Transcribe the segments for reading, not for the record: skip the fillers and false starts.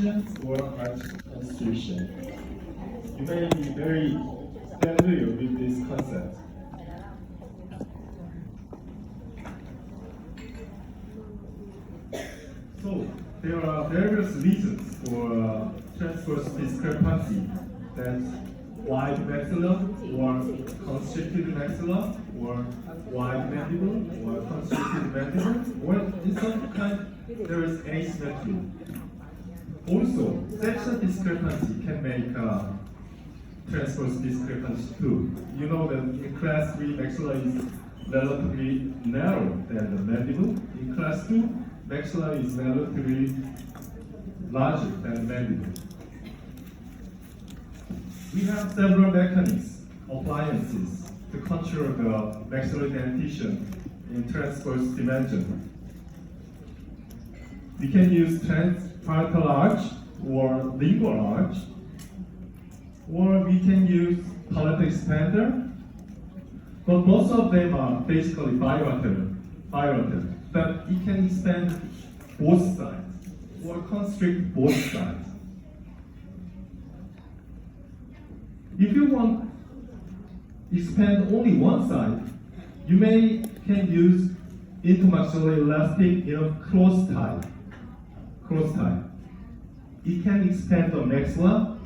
or arch constriction. You may be very familiar with this concept. So there are various reasons for transverse discrepancy. That's wide maxilla or constricted maxilla or wide mandible or constricted mandible, or in some kind there is asymmetry. Also, sexual discrepancy can make transverse discrepancy too. You know that in class 3 maxilla is relatively narrow than the mandible. In class 2, maxilla is relatively larger than the mandible. We have several mechanisms, appliances, to control the maxillary dentition in transverse dimension. We can use transparietal arch or lingual arch, or we can use palate expander, but most of them are basically bilateral, but it can expand both sides or constrict both sides. If you want to expand only one side, you can use intermaxillary elastic in a cross tie. It can expand the maxilla,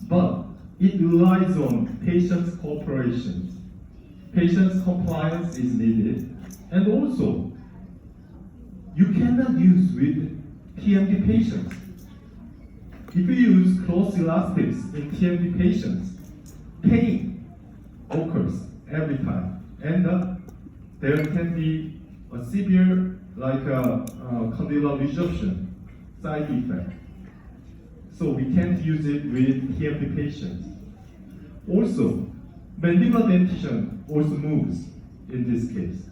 but it relies on patient's cooperation. Patient's compliance is needed, and also you cannot use with TMD patients. If you use cross elastics in TMD patients, pain occurs every time, and there can be a severe, like condylar resorption side effect. So we can't use it with TMD patients. Also, mandibular dentition also moves in this case.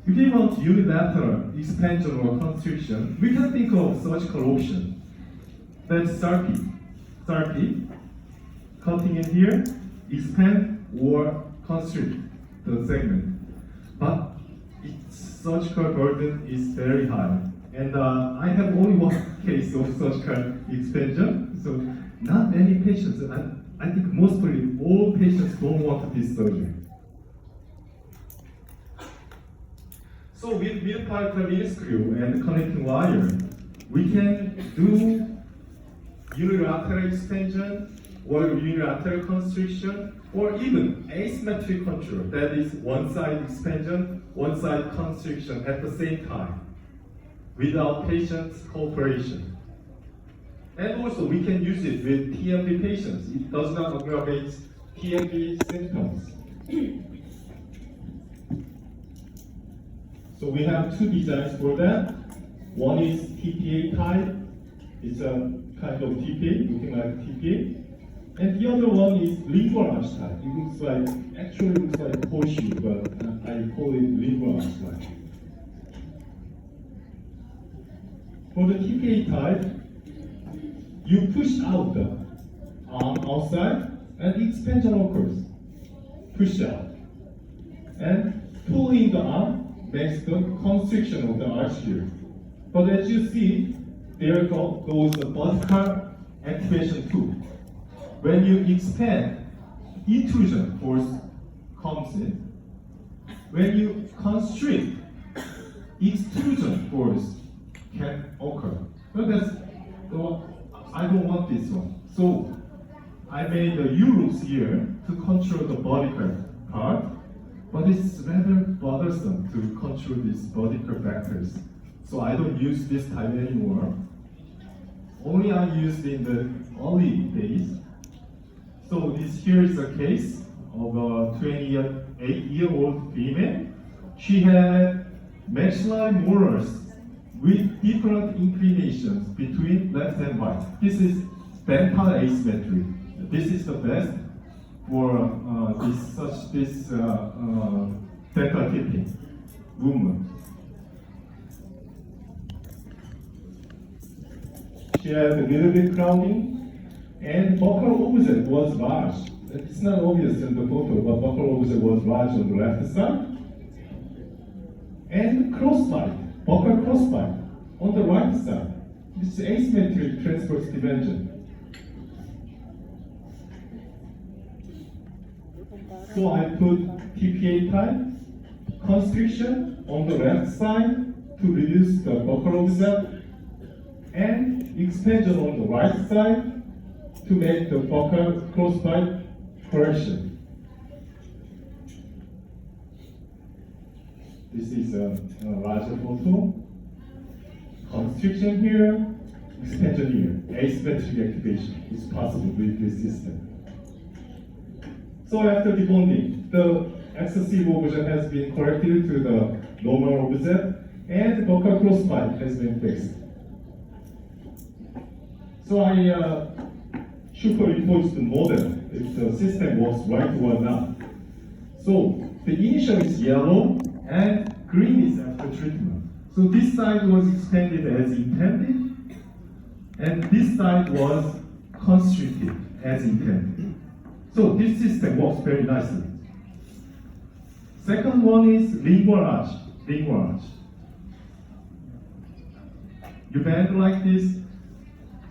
If we want unilateral expansion or constriction, we can think of surgical option. That's therapy, cutting in here, expand or constrict the segment. But its surgical burden is very high. And I have only one case of surgical expansion, so not many patients, I think mostly all patients don't want this surgery. So with parietal mini-screw and connecting wire, we can do unilateral expansion or unilateral constriction, or even asymmetric control, that is one side expansion, one side constriction at the same time, without patient's cooperation. And also we can use it with TMD patients. It does not aggravate TMD symptoms. So we have two designs for that. One is TPA type. It's a kind of TPA, looking like TPA. And the other one is lingual arch type. It looks like, actually looks like horseshoe, but I call it lingual arch type. For the TPA type, you push out the arm outside and expansion occurs. Push out. And pulling the arm makes the constriction of the arch here. But as you see, there goes the vertical activation too. When you expand, intrusion force comes in. When you constrict, extrusion force can occur. But I don't want this one. So I made the U-loops here to control the vertical part, but it's rather bothersome to control these vertical vectors. So I don't use this type anymore. Only I used in the early days. So here is a case of a 28-year-old female. She had maxillary molars with different inclinations between left and right. This is dental asymmetry. This is the best for this dental tipping movement. She had a little bit crowding, and buccal object was large. It's not obvious in the photo, but buccal object was large on the left side. And crossbite, buccal crossbite on the right side. This is asymmetric transverse dimension. So I put TPA type constriction on the left side to reduce the buckle offset, and expansion on the right side to make the buckle crossbite correction. This is a larger photo. Constriction here, expansion here. Asymmetric activation is possible with this system. So after debonding, the excessive overjet has been corrected to the normal overjet, and the buccal crossbite has been fixed. So I superimposed the model if the system works right or not. So the initial is yellow and green is after treatment. So this side was expanded as intended, and this side was constricted as intended. So this system works very nicely. Second one is lingual arch. Lingual arch. You bend like this.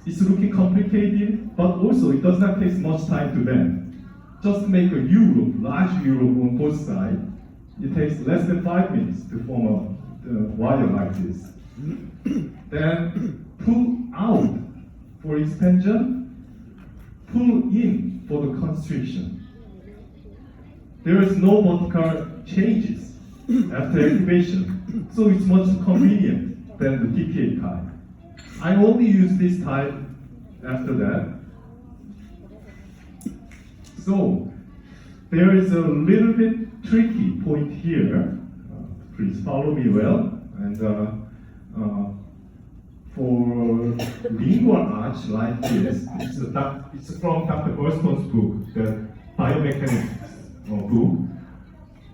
It's looking complicated, but also it does not take much time to bend. Just make a U loop, large U loop on both sides. It takes less than 5 minutes to form a wire like this. Then pull out for expansion, pull in for the constriction. There is no vertical changes after activation, so it's much convenient than the TPA type. I only use this type after that. So there is a little bit tricky point here. Please follow me well. And for lingual arch like this, it's from Dr. Burston's book, the biomechanics book.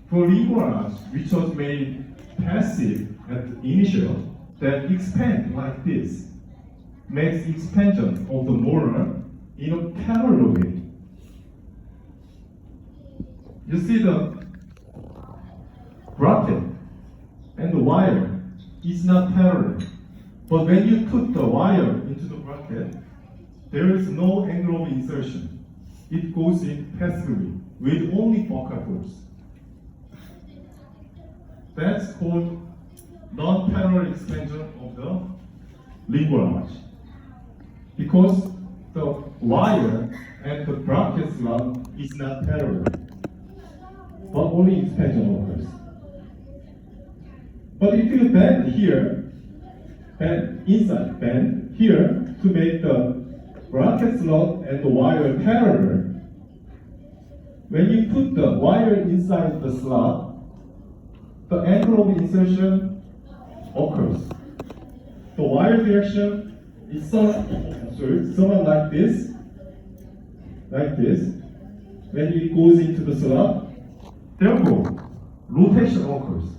For lingual arch, which was made passive at the initial, that expand like this, makes expansion of the molar in a parallel way. You see the bracket and the wire is not parallel. But when you put the wire into the bracket, there is no angle of insertion. It goes in passively with only focal force. That's called non-parallel expansion of the lingual arch. Because the wire and the bracket slot is not parallel, but only expansion occurs. But if you bend here, bend inside, bend here to make the bracket slot and the wire parallel, when you put the wire inside the slot, the angle of insertion occurs. The wire direction is somewhat like this, when it goes into the slot. Therefore, rotation occurs.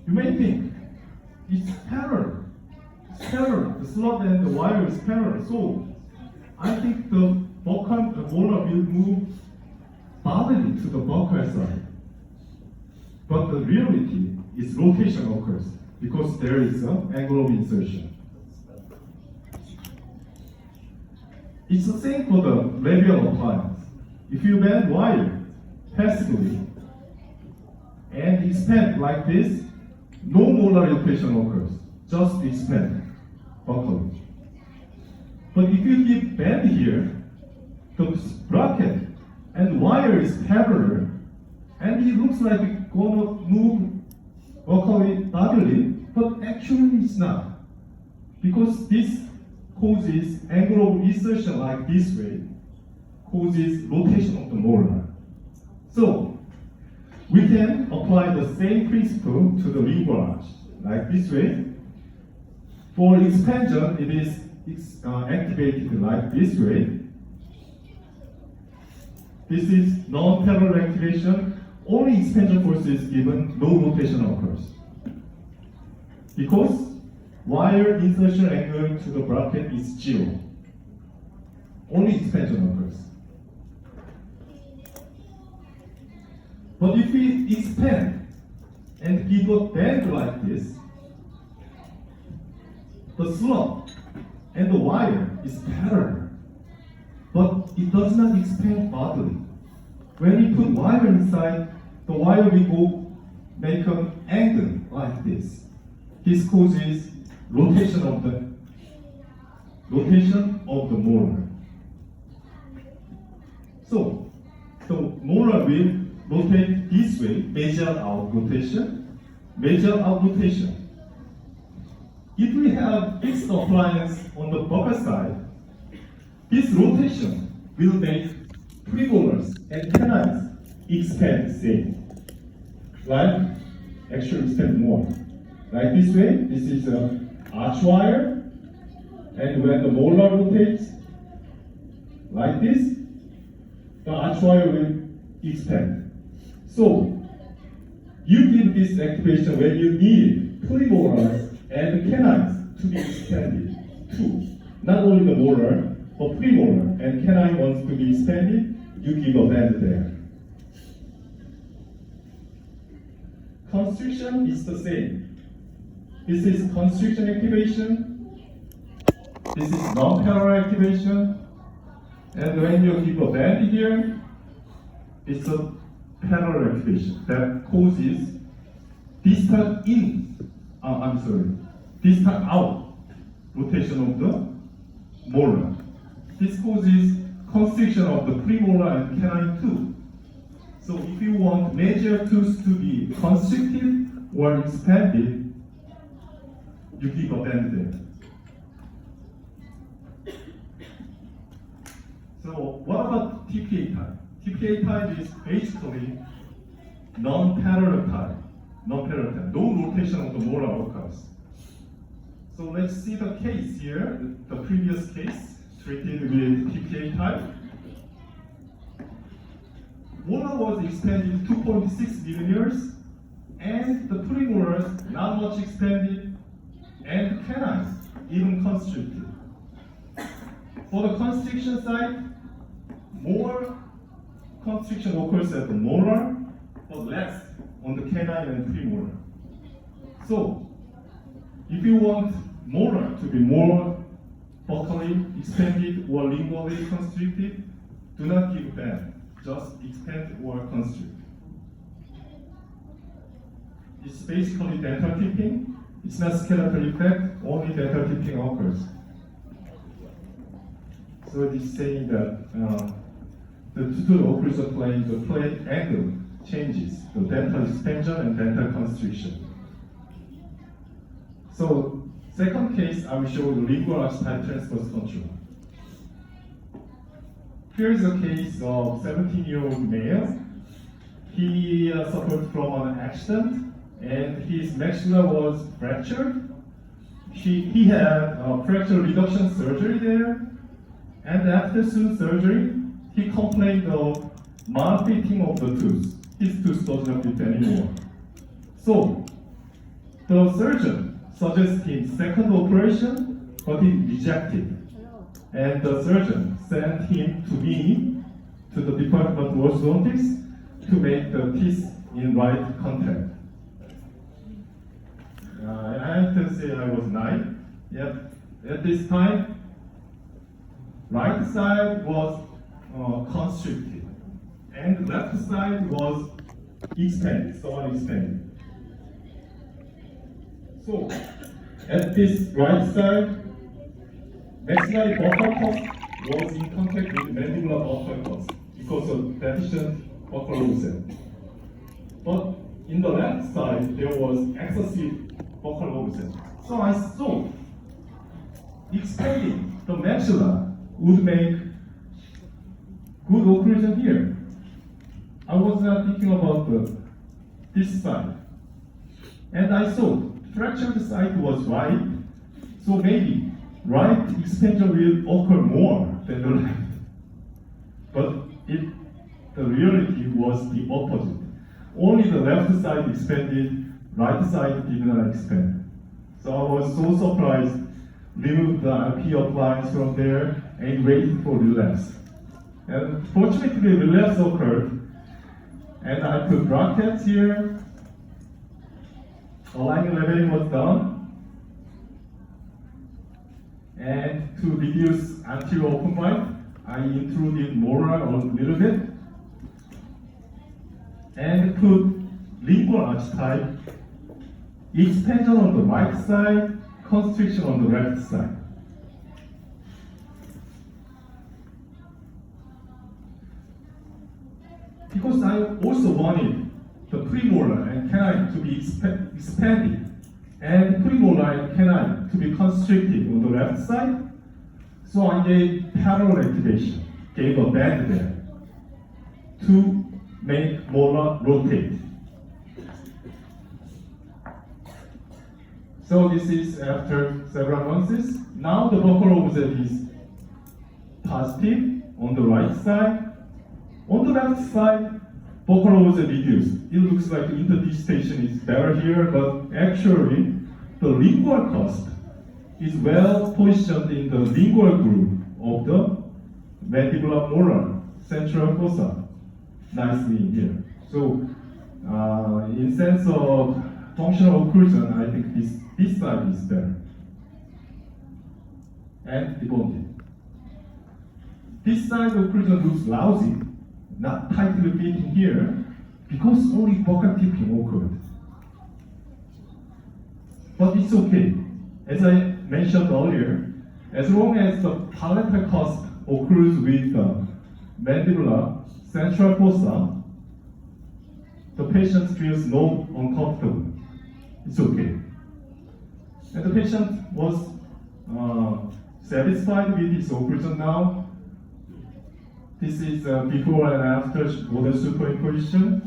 You may think it's parallel. It's parallel. The slot and the wire is parallel. So I think the molar will move parallel to the buccal side. But the reality is rotation occurs because there is an angle of insertion. It's the same for the labial appliance. If you bend wire passively and expand like this, no molar rotation occurs, just expand buccally. But if you keep bend here, the bracket and wire is parallel, and it looks like it's gonna move buccally bodily, but actually it's not. Because this causes angle of insertion like this way, causes rotation of the molar. So we can apply the same principle to the lingual arch, like this way. For expansion, it is activated like this way. This is non-parallel activation. Only expansion force is given, no rotation occurs. Because wire insertion angle to the bracket is 0. Only expansion occurs. But if we expand and give a bend like this, the slot and the wire is parallel, but it does not expand bodily. When you put wire inside, the wire will make an angle like this. This causes rotation of the molar. So the molar will rotate this way, measure out rotation, measure out rotation. If we have fixed appliance on the bucket side, this rotation will make premolars and canines expand same. Like actually expand more. Like this way, this is an arch wire, and when the molar rotates like this, the arch wire will expand. So you give this activation when you need premolars and canines to be expanded too. Not only the molar, but premolar and canine wants to be expanded, you give a band there. Constriction is the same. This is constriction activation. This is non-parallel activation. And when you give a band here, it's a parallel activation that causes distal distal out rotation of the molar. This causes constriction of the premolar and canine tooth. So if you want major tooth to be constricted or expanded, you give a band there. So what about TPA type? TPA type is basically non-parallel type. No rotation of the molar occurs. So let's see the case here, the previous case treated with TPA type. Molar was expanded 2.6 millimeters, and the premolars not much expanded, and canines even constricted. For the constriction side, more constriction occurs at the molar, but less on the canine and premolar. So, if you want molar to be more buccally expanded or lingually constricted, do not give band, just expand or constrict. It's basically dental tipping. It's not skeletal effect, only dental tipping occurs. So it is saying that the two occlusive plane, the plane angle changes, the dental expansion and dental constriction. So, second case, I will show the lingual archetype transverse control. Here is a case of 17-year-old male. He suffered from an accident, and his maxilla was fractured. He had fracture reduction surgery there, and after surgery, he complained of malfitting of the tooth. His tooth does not fit anymore. So, the surgeon suggested him second operation, but he rejected. And the surgeon sent him to me, to the department of orthodontics, to make the teeth in right contact. I have to say I was 9. Yep. At this time, right side was constricted, and left side was expanded, somewhat expanded. So, at this right side, maxillary buccal tusk was in contact with mandibular buccal tusk because of deficient buccal lobes. But in the left side, there was excessive buccal lobes. So I thought expanding the maxilla would make good occlusion here. I was not thinking about this side. And I thought fractured side was right, so maybe right expansion will occur more than the left. But the reality was the opposite. Only the left side expanded, right side did not expand. So I was so surprised, removed the IP appliance from there and waited for relapse. And fortunately, relapse occurred, and I put brackets here. Aligning leveling was done. And to reduce anterior open bite, I intruded molar a little bit and put lingual arch type, expansion on the right side, constriction on the left side. Because I also wanted the premolar and canine to be expanded and premolar and canine to be constricted on the left side, so I gave parallel activation, gave a band there to make molar rotate. So this is after several months. Now the buccal offset is positive on the right side. On the left side, buccal offset reduced. It looks like interdigitation is better here, but actually the lingual cusp is well positioned in the lingual groove of the mandibular molar central fossa, nicely in here. So in sense of functional occlusion, I think this side is better. And debonded. This side occlusion looks lousy, not tightly fitting here, because only buccal tipping occurred. But it's okay. As I mentioned earlier, as long as the palatal cusp occurs with the mandibular central fossa, the patient feels no uncomfortable. It's okay. And the patient was satisfied with his occlusion now. This is before and after model superimposition.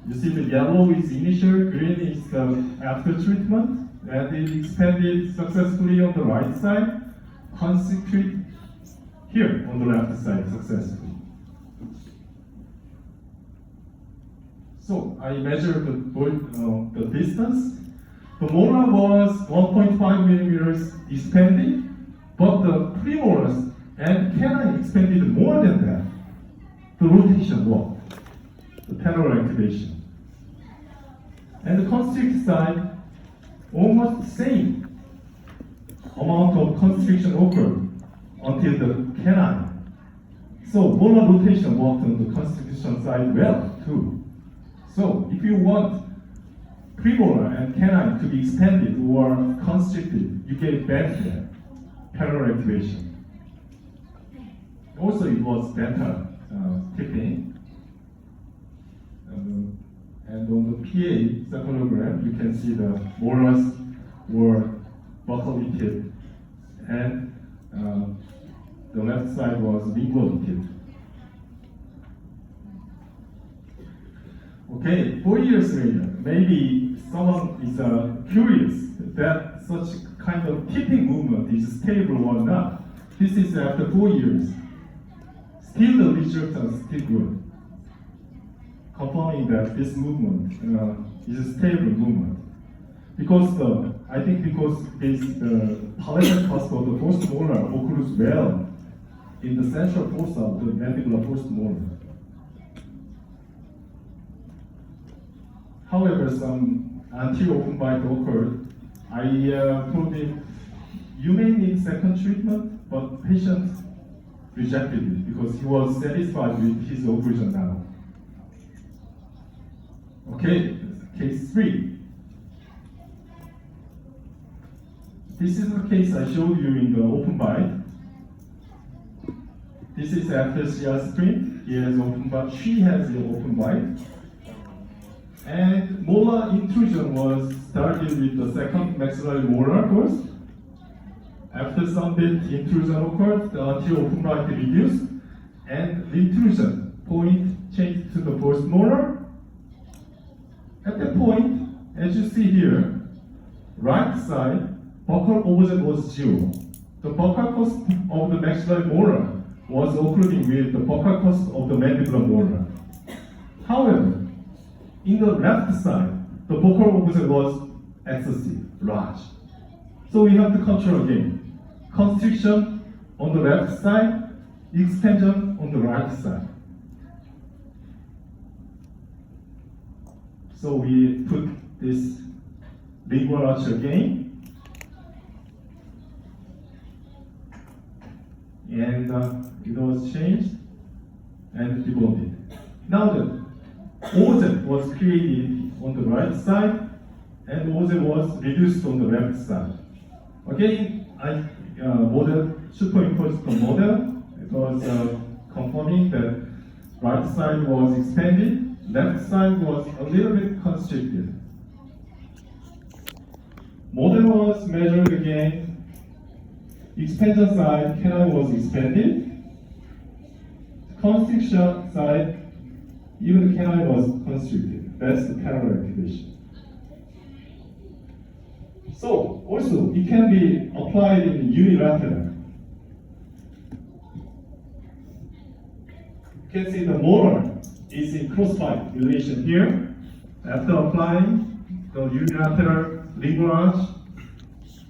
You see the yellow is initial, green is after treatment, and it expanded successfully on the right side, concentrate here on the left side successfully. So I measured the distance. The molar was 1.5 millimeters expanded, but the premolars and canine expanded more than that. The rotation worked, the parallel activation. And the constrict side, almost the same amount of constriction occurred until the canine. So molar rotation worked on the constriction side well too. So if you want premolar and canine to be expanded or constricted, you get bent there, parallel activation. Also, it was dental tipping. And on the PA cephalogram, you can see the molars were buccally tipped, and the left side was lingually tipped. Okay, 4 years later, maybe someone is curious that such kind of tipping movement is stable or not. This is after 4 years. Still the results are still good, confirming that this movement is a stable movement. Because I think because this palatal cusp of the first molar occurs well in the central fossa of the mandibular first molar. However, some anterior open bite occurred. I told him, you may need second treatment, but patient rejected it because he was satisfied with his occlusion now. Okay, case 3. This is the case I showed you in the open bite. This is after CR sprint. He has open bite. She has the open bite. And molar intrusion was started with the second maxillary molar first. After some bit intrusion occurred, the anterior open bite reduced, and the intrusion point changed to the first molar. At that point, as you see here, right side buccal offset was 0. The buccal cusp of the maxillary molar was occluding with the buccal cusp of the mandibular molar. However, in the left side, the buccal offset was excessive, large. So we have to control again. Constriction on the left side, expansion on the right side. So we put this lingual arch again. and it was changed and debonded. Now the OZ was created on the right side and OZ was reduced on the left side. Again, model superimposed the model. It was confirming that right side was expanded, left side was a little bit constricted. Model was measured again. Expansion side canal was expanded. Constriction side, even the canal was constricted. That's the parallel activation. So also it can be applied in unilateral. You can see the motor is in cross-pipe relation here. After applying the unilateral leverage,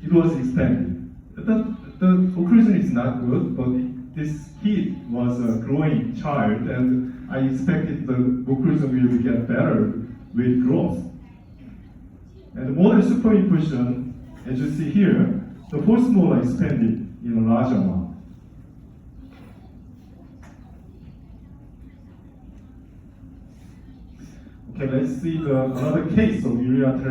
it was expanded. The occlusion is not good, but this kid was a growing child, and I expected the occlusion will get better with growth. And the model superimposition, as you see here, the force molar expanded in a large amount. Okay, let's see another case of unilateral